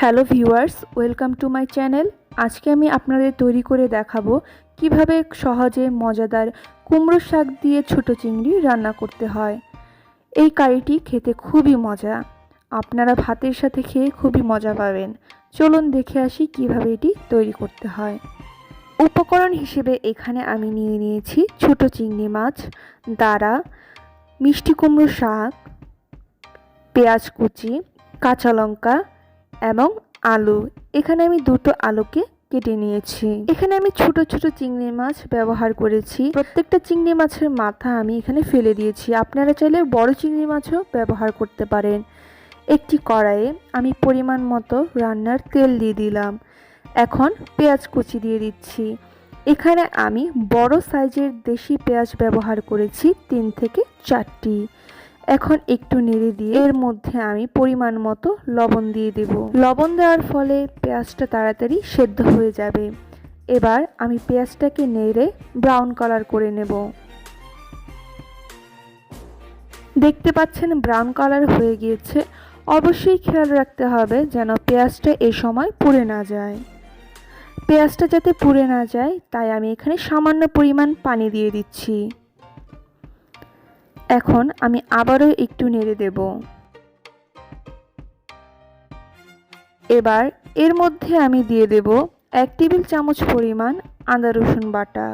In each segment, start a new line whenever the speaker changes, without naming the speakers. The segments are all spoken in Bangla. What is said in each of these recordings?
Hello viewers, welcome to my channel. আজকে আমি আপনাদের তৈরি করে দেখাবো কিভাবে সহজে মজাদার কুমড়ো শাক দিয়ে ছোট চিংড়ি রান্না করতে হয়। এই কারিটি খেতে খুবই মজা, আপনারা ভাতের সাথে খেয়ে খুবই মজা পাবেন। চলুন দেখে আসি কিভাবে এটি তৈরি করতে হয়। উপকরণ হিসেবে এখানে আমি নিয়ে নিয়েছি ছোট চিংড়ি মাছ, দাঁড়া, মিষ্টি কুমড়ো শাক, পেঁয়াজ কুচি, কাঁচা লঙ্কা এবং আলু। এখানে আমি দুটো আলুকে কেটে নিয়েছি। এখানে আমি ছোট ছোট চিংড়ি মাছ ব্যবহার করেছি। প্রত্যেকটা চিংড়ি মাছের মাথা আমি এখানে ফেলে দিয়েছি। আপনারা চাইলে বড় চিংড়ি মাছও ব্যবহার করতে পারেন। একটি কড়াইয়ে আমি পরিমাণ মতো রান্নার তেল দিয়ে দিলাম। এখন পেঁয়াজ কুচি দিয়ে দিচ্ছি। এখানে আমি বড় সাইজের দেশি পেঁয়াজ ব্যবহার করেছি 3 থেকে 4টি। এখন একটু নেড়ে দিয়ে এর মধ্যে আমি পরিমাণ মতো লবণ দিয়ে দেব। লবণ দেওয়ার ফলে পেঁয়াজটা তাড়াতাড়ি সেদ্ধ হয়ে যাবে। এবার আমি পেঁয়াজটাকে নেড়ে ব্রাউন কালার করে নেব। দেখতে পাচ্ছেন ব্রাউন কালার হয়ে গিয়েছে। অবশ্যই খেয়াল রাখতে হবে যেন পেঁয়াজটা এই সময় পুড়ে না যায়। পেঁয়াজটা যাতে পুড়ে না যায় তাই আমি এখানে সামান্য পরিমাণ পানি দিয়ে দিচ্ছি। এখন আমি আবারও একটু নেড়ে দেব। এবার এর মধ্যে আমি দিয়ে দেব 1 টেবিল চামচ পরিমাণ আদা রসুন বাটা।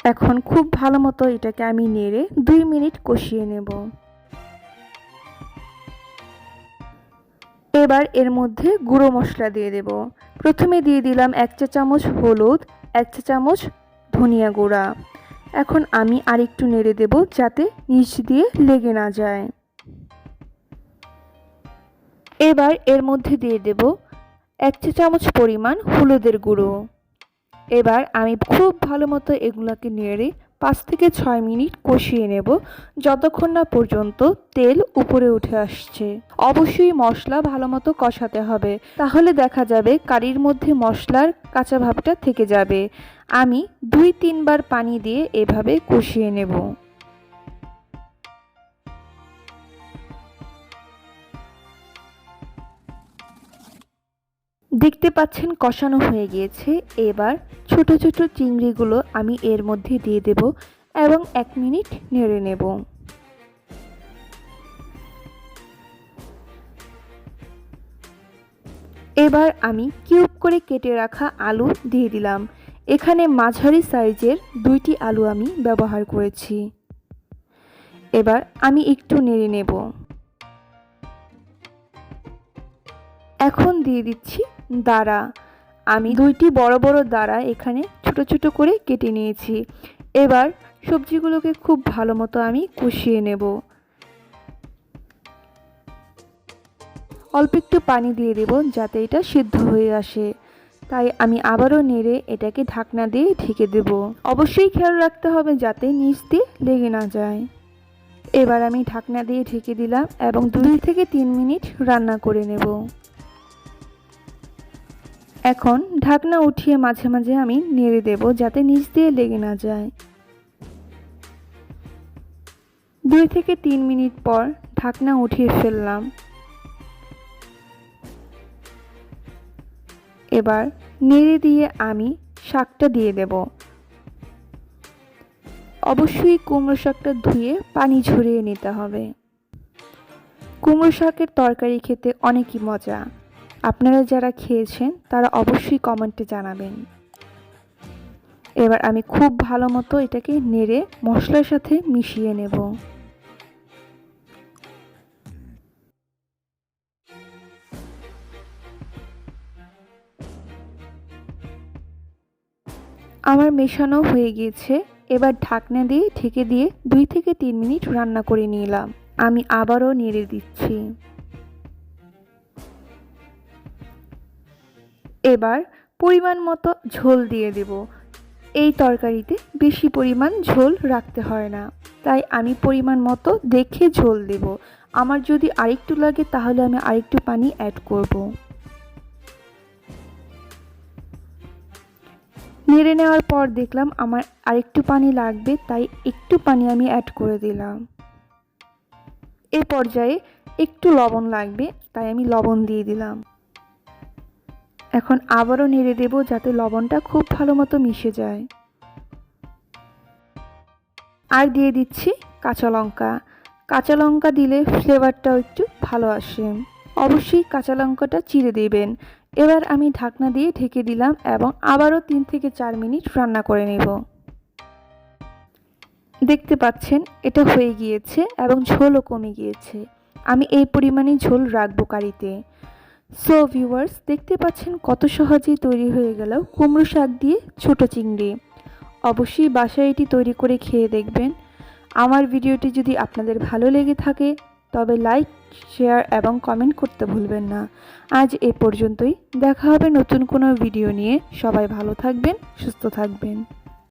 এখন খুব ভালো মতো এটাকে আমি নেড়ে 2 মিনিট কষিয়ে নেব। এবার এর মধ্যে গুঁড়ো মশলা দিয়ে দেব। প্রথমে দিয়ে দিলাম 1 চা চামচ হলুদ, 1 চা চামচ ধনিয়া গুঁড়া। এখন আমি আরেকটু নেড়ে দেব যাতে নিচ দিয়ে লেগে না যায়। এবার এর মধ্যে দিয়ে দেব 1 চা চামচ পরিমাণ হলুদের গুঁড়ো। এবার আমি খুব ভালো মতো এগুলোকে নেড়ে 5 থেকে 6 মিনিট কষিয়ে নেব, যতক্ষণ না পর্যন্ত তেল উপরে উঠে আসছে। অবশ্যই মশলা ভালো মতো কষাতে হবে, তাহলে দেখা যাবে কারির মধ্যে মশলার কাঁচা ভাবটা থেকে যাবে। আমি 2-3 বার পানি দিয়ে এভাবে কষিয়ে নেব। দেখতে পাচ্ছেন কষানো হয়ে গিয়েছে। এবার ছোট ছোট চিংড়িগুলো আমি এর মধ্যে দিয়ে দেব এবং 1 মিনিট নেড়ে নেব। এবার আমি কিউব করে কেটে রাখা আলু দিয়ে দিলাম। এখানে মাঝারি সাইজের 2টি আলু আমি ব্যবহার করেছি। এবার আমি একটু নেড়ে নেব। এখন দিয়ে দিচ্ছি দাঁড়া। আমি 2টি বড় বড় দাঁড়া এখানে ছোট ছোট করে কেটে নিয়েছি। এবার সবজিগুলোকে খুব ভালো মতো আমি কষিয়ে নেব। অল্প একটু পানি দিয়ে দেব যাতে এটা সিদ্ধ হয়ে আসে। তাই আমি আবারও নেড়ে এটাকে ঢাকনা দিয়ে ঢেকে দেব। অবশ্যই খেয়াল রাখতে হবে যাতে নিচ দিয়ে লেগে না যায়। এবার আমি ঢাকনা দিয়ে ঢেকে দিলাম এবং 2 থেকে 3 মিনিট রান্না করে নেব। এখন ঢাকনা উঠিয়ে মাঝে মাঝে আমি নেড়ে দেব যাতে নিচ দিয়ে লেগে না যায়। 2 থেকে 3 মিনিট পর ঢাকনা উঠিয়ে ফেললাম। এবার নেড়ে দিয়ে আমি শাকটা দিয়ে দেব। অবশ্যই কুমড়ো শাকটা ধুয়ে পানি ঝরিয়ে নিতে হবে। কুমড়ো শাকের তরকারি খেতে অনেকই মজা। আপনারা যারা খেয়েছেন তারা অবশ্যই কমেন্টে জানাবেন। এবার আমি খুব ভালো মতো এটাকে নেড়ে মশলার সাথে মিশিয়ে নেব। আমার মেশানো হয়ে গিয়েছে। এবার ঢাকনা দিয়ে ঢেকে দিয়ে 2 থেকে 3 মিনিট রান্না করে নিলাম। আমি আবারও নেড়ে দিচ্ছি। এবার পরিমাণ মতো ঝোল দিয়ে দেব। এই তরকারিতে বেশি পরিমাণ ঝোল রাখতে হয় না, তাই আমি পরিমাণ মতো দেখে ঝোল দেব। আমার যদি আরেকটু লাগে তাহলে আমি আরেকটু পানি অ্যাড করব। নেড়ে নেওয়ার পর দেখলাম আমার আরেকটু পানি লাগবে, তাই একটু পানি আমি অ্যাড করে দিলাম। এই পর্যায়ে একটু লবণ লাগবে, তাই আমি লবণ দিয়ে দিলাম। এখন আবারও নেড়ে দেব যাতে লবণটা খুব ভালো মতো মিশে যায়। আর দিয়ে দিচ্ছি কাঁচা লঙ্কা। কাঁচা লঙ্কা দিলে ফ্লেভারটাও একটু ভালো আসে। অবশ্যই কাঁচা লঙ্কাটা চিড়ে দেবেন। এবার আমি ঢাকনা দিয়ে ঢেকে দিলাম এবং আবারও 3 থেকে 4 মিনিট রান্না করে নেব। দেখতে পাচ্ছেন এটা হয়ে গিয়েছে এবং ঝোলও কমে গিয়েছে। আমি এই পরিমাণেই ঝোল রাখবো কারিতে। সো ভিউয়ার্স, দেখতে পাচ্ছেন কত সহজেই তৈরি হয়ে গেল কুমড়ো শাক দিয়ে ছোট চিংড়ি। অবশ্যই বাসায় এটি তৈরি করে খেয়ে দেখবেন। আমার ভিডিওটি যদি আপনাদের ভালো লেগে থাকে তবে লাইক, শেয়ার এবং কমেন্ট করতে ভুলবেন না। আজ এ পর্যন্তই। দেখা হবে নতুন কোনো ভিডিও নিয়ে। সবাই ভালো থাকবেন, সুস্থ থাকবেন।